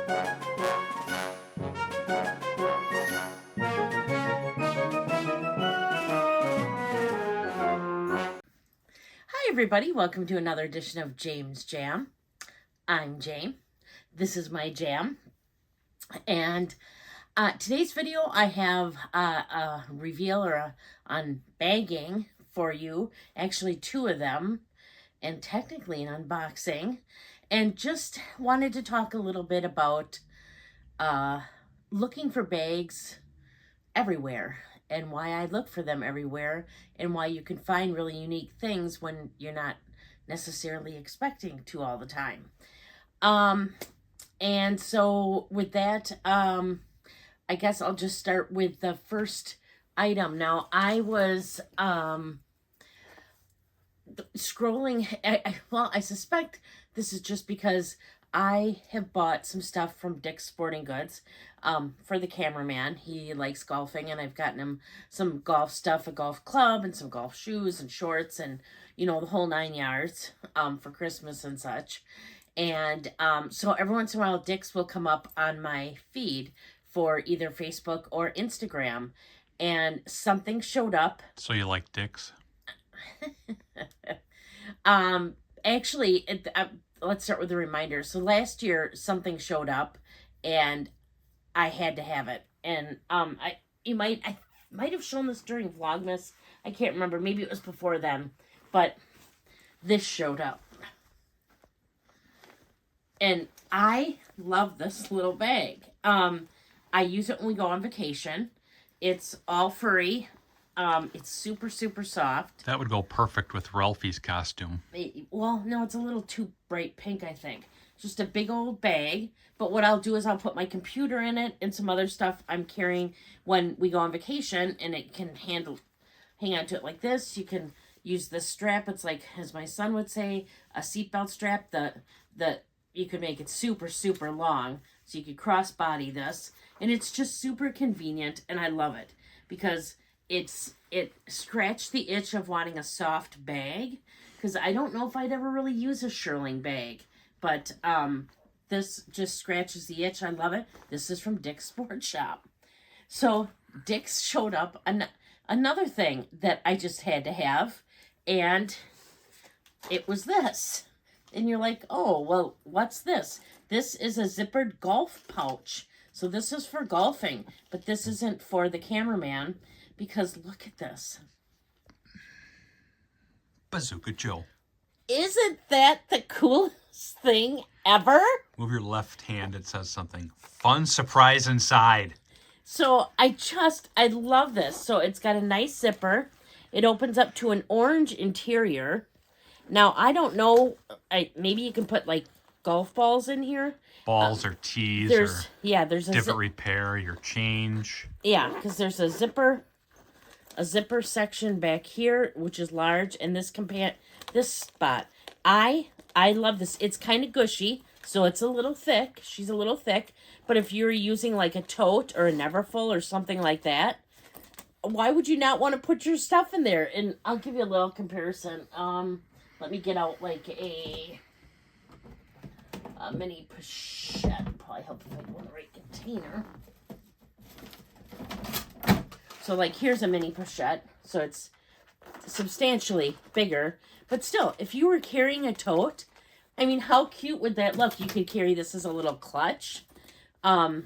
Hi everybody, welcome to another edition of James Jam. I'm Jane. This is my jam. And today's video I have a reveal or a unbagging for you. Actually 2 of them, and technically an unboxing. And just wanted to talk a little bit about looking for bags everywhere, and why I look for them everywhere, and why you can find really unique things when you're not necessarily expecting to all the time. And so with that, I guess I'll just start with the first item. Now, I was scrolling, I suspect this is just because I have bought some stuff from Dick's Sporting Goods for the cameraman. He likes golfing, and I've gotten him some golf stuff, a golf club, and some golf shoes and shorts, and, you know, the whole 9 yards for Christmas and such. And so every once in a while, Dick's will come up on my feed for either Facebook or Instagram, and something showed up. So you like Dick's? Actually, let's start with a reminder. So last year, something showed up, and I had to have it. And I might have shown this during Vlogmas. I can't remember. Maybe it was before then. But this showed up. And I love this little bag. I use it when we go on vacation. It's all furry. It's super, super soft. That would go perfect with Ralphie's costume. Well, no, it's a little too bright pink, I think. Just a big old bag. But what I'll do is I'll put my computer in it and some other stuff I'm carrying when we go on vacation, and it can hang on to it like this. You can use this strap. It's like, as my son would say, a seatbelt strap. You could make it super, super long, so you could cross-body this. And it's just super convenient, and I love it because it scratched the itch of wanting a soft bag, because I don't know if I'd ever really use a shearling bag, but this just scratches the itch. I love it. This is from Dick's Sport Shop. So Dick's showed up. Another thing that I just had to have, and it was this. And you're like, oh, well, what's this? This is a zippered golf pouch. So this is for golfing, but this isn't for the cameraman, because look at this. Bazooka Joe. Isn't that the coolest thing ever? Move your left hand. It says something. Fun surprise inside. So I love this. So it's got a nice zipper. It opens up to an orange interior. Now, I don't know, maybe you can put, like, golf balls in here. Balls or tees there's a divot repair, your change. Yeah, because there's a zipper section back here, which is large, and this spot. I love this. It's kind of gushy, so it's a little thick. She's a little thick, but if you're using, like, a tote or a Neverfull or something like that, why would you not want to put your stuff in there? And I'll give you a little comparison. Let me get out like a mini pochette. Probably help if I go in the right container. So, like, here's a mini pochette. So it's substantially bigger. But still, if you were carrying a tote, I mean, how cute would that look? You could carry this as a little clutch. I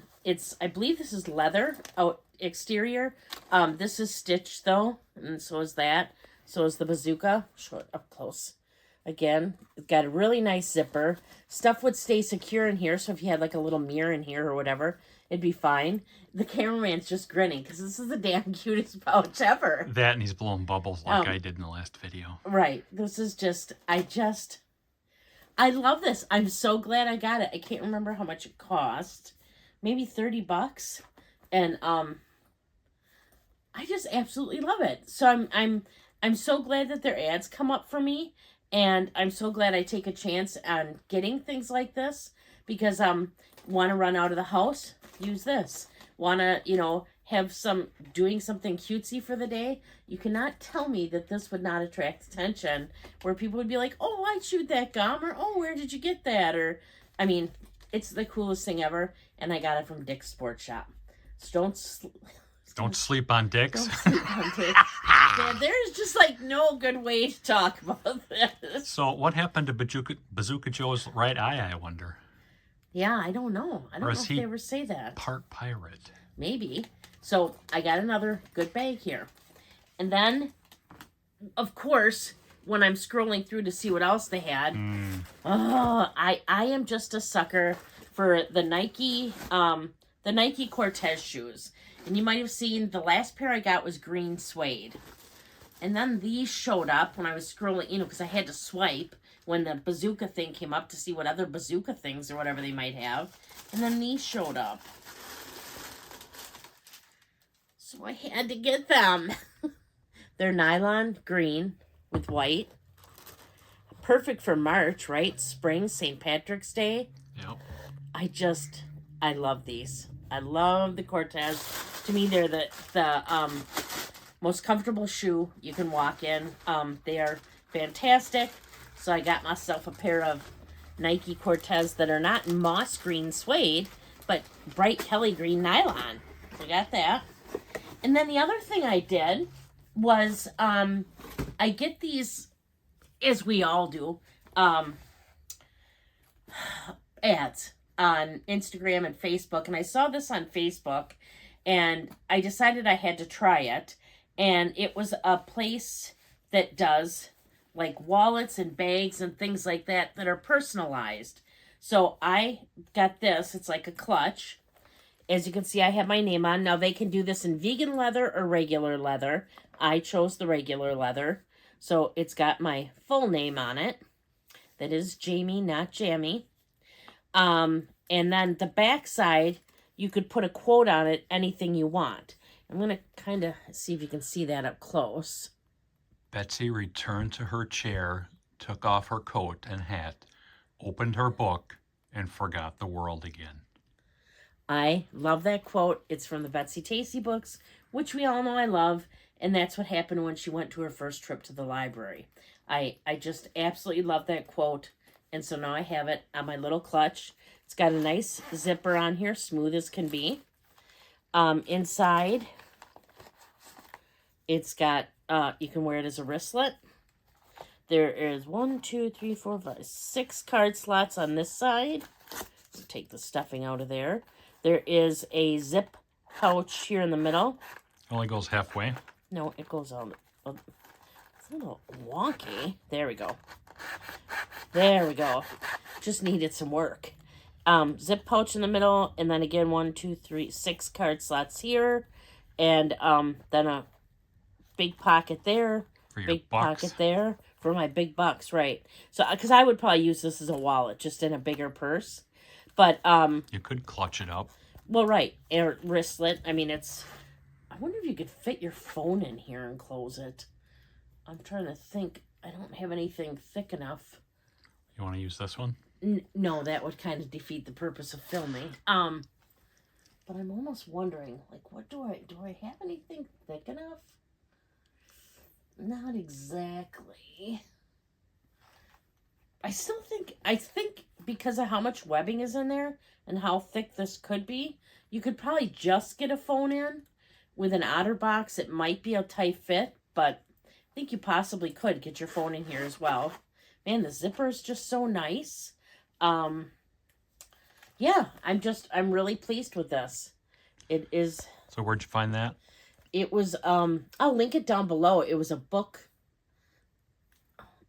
believe this is leather exterior. This is stitched, though, and so is that. So is the Bazooka. Show it up close. Again, it's got a really nice zipper. Stuff would stay secure in here, so if you had like a little mirror in here or whatever, it'd be fine. The cameraman's just grinning because this is the damn cutest pouch ever. That, and he's blowing bubbles like I did in the last video. Right. This is just, I love this. I'm so glad I got it. I can't remember how much it cost. Maybe $30. And I just absolutely love it. So I'm so glad that their ads come up for me. And I'm so glad I take a chance on getting things like this, because want to run out of the house, use this. Want to, have doing something cutesy for the day, you cannot tell me that this would not attract attention, where people would be like, oh, I chewed that gum, or oh, where did you get that? Or, I mean, It's the coolest thing ever, and I got it from Dick's Sports Shop. So Don't sleep on Dick's. don't sleep on Dick's. Yeah, there's just like no good way to talk about this. So what happened to Bazooka Joe's right eye, I wonder? Yeah, I don't know. I don't know is if he they ever say that. Part pirate. Maybe. So I got another good bag here. And then, of course, when I'm scrolling through to see what else they had, I am just a sucker for the Nike Cortez shoes. And you might have seen the last pair I got was green suede. And then these showed up when I was scrolling, because I had to swipe when the bazooka thing came up to see what other bazooka things or whatever they might have. And then these showed up. So I had to get them. They're nylon green with white. Perfect for March, right? Spring, St. Patrick's Day. Yep. I love these. I love the Cortez. To me, they're the most comfortable shoe you can walk in. They are fantastic. So I got myself a pair of Nike Cortez that are not in moss green suede, but bright Kelly green nylon. So I got that. And then the other thing I did was I get these, as we all do, ads on Instagram and Facebook. And I saw this on Facebook, and I decided I had to try it. And it was a place that does like wallets and bags and things like that are personalized. So I got this. It's like a clutch. As you can see, I have my name on. Now, they can do this in vegan leather or regular leather. I chose the regular leather. So it's got my full name on it. That is Jamie, not Jammy. And then the back side, you could put a quote on it, anything you want. I'm going to kind of see if you can see that up close. Betsy returned to her chair, took off her coat and hat, opened her book, and forgot the world again. I love that quote. It's from the Betsy Tacy books, which we all know I love. And that's what happened when she went to her first trip to the library. I just absolutely love that quote. And so now I have it on my little clutch. It's got a nice zipper on here, smooth as can be. Inside, it's got, you can wear it as a wristlet. There is 6 card slots on this side. So take the stuffing out of there. There is a zip pouch here in the middle. Only goes halfway. No, it goes out. It's a little wonky. There we go. There we go. Just needed some work. Zip pouch in the middle, and then again 6 card slots here, and then a big pocket there, For your big bucks. pocket there for my big bucks, right? So because I would probably use this as a wallet, just in a bigger purse, but you could clutch it up. well, right, or wristlet. I mean, it's. I wonder if you could fit your phone in here and close it. I'm trying to think. I don't have anything thick enough. You want to use this one? No, that would kind of defeat the purpose of filming. But I'm almost wondering, like, what do I have anything thick enough? Not exactly. I think because of how much webbing is in there and how thick this could be, you could probably just get a phone in. With an OtterBox, it might be a tight fit, but I think you possibly could get your phone in here as well. Man, the zipper is just so nice. Yeah, I'm really pleased with this. It is. So where'd you find that? It was, I'll link it down below. It was a book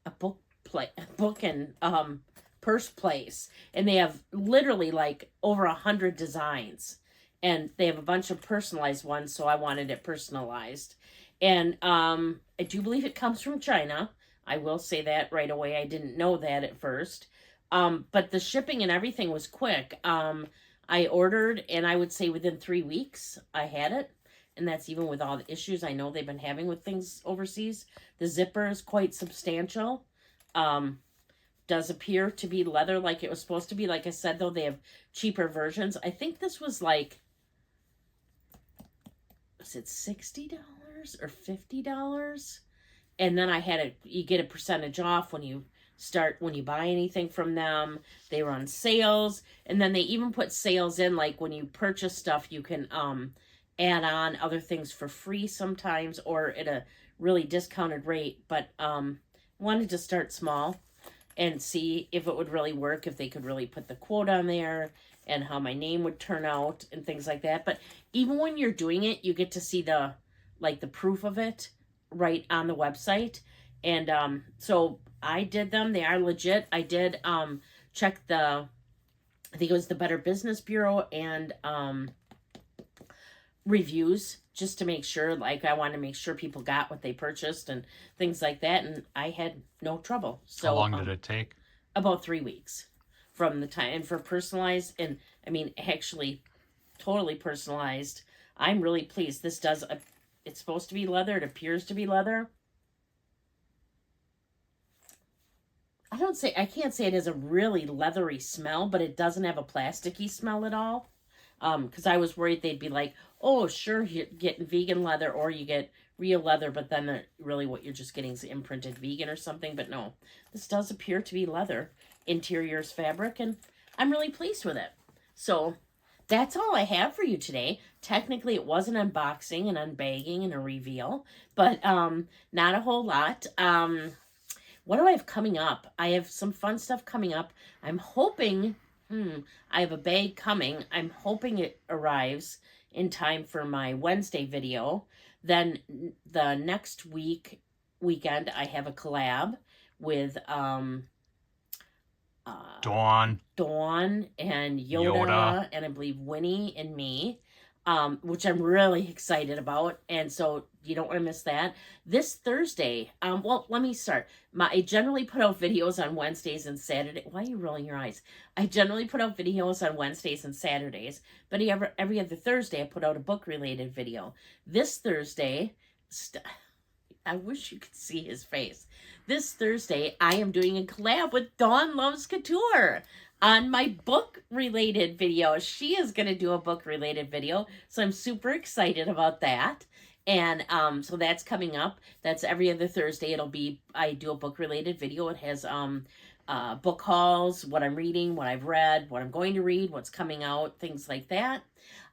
and, purse place. And they have literally like over 100 designs. And they have a bunch of personalized ones, so I wanted it personalized. And I do believe it comes from China. I will say that right away. I didn't know that at first. But the shipping and everything was quick. I ordered, and I would say within 3 weeks, I had it. And that's even with all the issues I know they've been having with things overseas. The zipper is quite substantial. Does appear to be leather like it was supposed to be. Like I said, though, they have cheaper versions. I think this was like, was it $60 or $50? And then I had you get a percentage off when you start when you buy anything from them. They run sales, and then they even put sales in, like when you purchase stuff, you can add on other things for free sometimes or at a really discounted rate. But wanted to start small and see if it would really work, if they could really put the quote on there and how my name would turn out and things like that. But even when you're doing it, you get to see the proof of it right on the website. And so I did them. They are legit. I did check I think it was the Better Business Bureau and reviews, just to make sure, like I wanted to make sure people got what they purchased and things like that, and I had no trouble. So how long did it take? About 3 weeks from the time. And for personalized, and I mean actually totally personalized, I'm really pleased. This does it's supposed to be leather. It appears to be leather. I can't say it has a really leathery smell, but it doesn't have a plasticky smell at all. Because I was worried they'd be like, oh, sure, you're getting vegan leather or you get real leather, but then really what you're just getting is imprinted vegan or something. But no, this does appear to be leather. Interiors fabric, and I'm really pleased with it. So that's all I have for you today. Technically, it was an unboxing, an unbagging, and a reveal, but not a whole lot. What do I have coming up? I have some fun stuff coming up. I'm hoping... I have a bag coming. I'm hoping it arrives in time for my Wednesday video. Then the next weekend, I have a collab with Dawn and Yoda, and I believe Winnie and me, which I'm really excited about. And so you don't want to miss that. This Thursday, well, let me start. I generally put out videos on Wednesdays and Saturdays. Why are you rolling your eyes? I generally put out videos on Wednesdays and Saturdays, but every other Thursday I put out a book-related video. This Thursday, I wish you could see his face. This Thursday, I am doing a collab with Dawn Loves Couture on my book-related video. She is going to do a book-related video, so I'm super excited about that. And so that's coming up. That's every other Thursday. I do a book-related video. It has book hauls, what I'm reading, what I've read, what I'm going to read, what's coming out, things like that.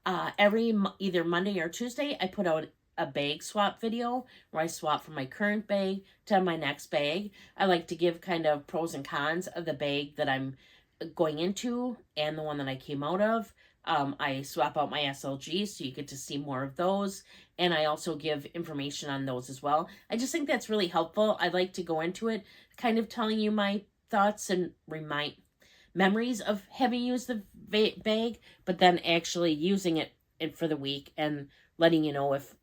Either Monday or Tuesday, I put out a bag swap video where I swap from my current bag to my next bag. I like to give kind of pros and cons of the bag that I'm going into and the one that I came out of. I swap out my SLGs, so you get to see more of those. And I also give information on those as well. I just think that's really helpful. I like to go into it kind of telling you my thoughts and memories of having used the bag, but then actually using it for the week and letting you know if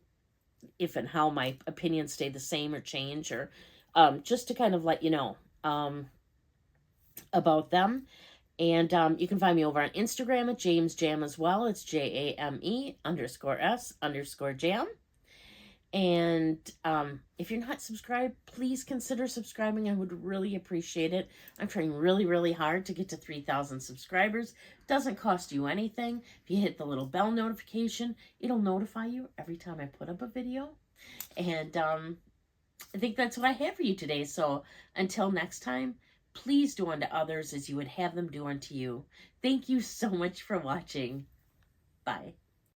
and how my opinions stay the same or change, or just to kind of let you know about them. And you can find me over on Instagram at James Jam as well. It's JAME_S_Jam. And if you're not subscribed, please consider subscribing. I would really appreciate it. I'm trying really, really hard to get to 3,000 subscribers. It doesn't cost you anything. If you hit the little bell notification, it'll notify you every time I put up a video. And I think that's what I have for you today. So until next time, please do unto others as you would have them do unto you. Thank you so much for watching. Bye.